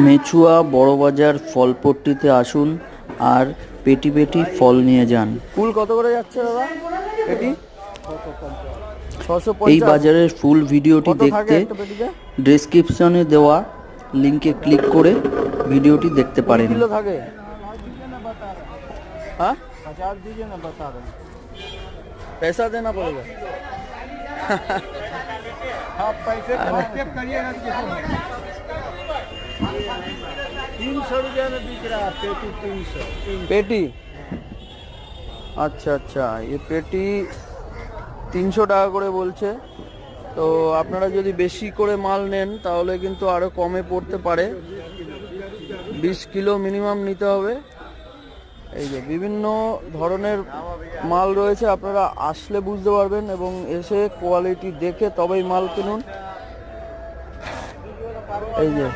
মেচুয়া বড়বাজার ফলপট্টিতে আসুন আর পেটি পেটি ফল নিয়ে যান। ফুল কত করে যাচ্ছে দাদা? পেটি এই বাজারের ফুল ভিডিওটি দেখতে ডেসক্রিপশনে দেওয়া লিংকে ক্লিক করে ভিডিওটি দেখতে পারেন। কিলো থাকে? हाँ 50 दीजिए ना, बता रहे हैं। पैसा देना पड़ेगा। आप पैसे व्हाट्सएप करिए ना। 300 रुपया में बिक रहा है पेटी। 300 पेटी। আচ্ছা আচ্ছা, এই পেটি 300 টাকা করে বলছে। তো আপনারা যদি বেশি করে মাল নেন তাহলে কিন্তু আরো কমে পড়তে পারে। 20 কিলো মিনিমাম নিতে হবে। এই যে বিভিন্ন ধরনের মাল রয়েছে, আপনারা আসলে বুঝতে পারবেন এবং এসে কোয়ালিটি দেখে তবেই মাল কিনুন। এই যে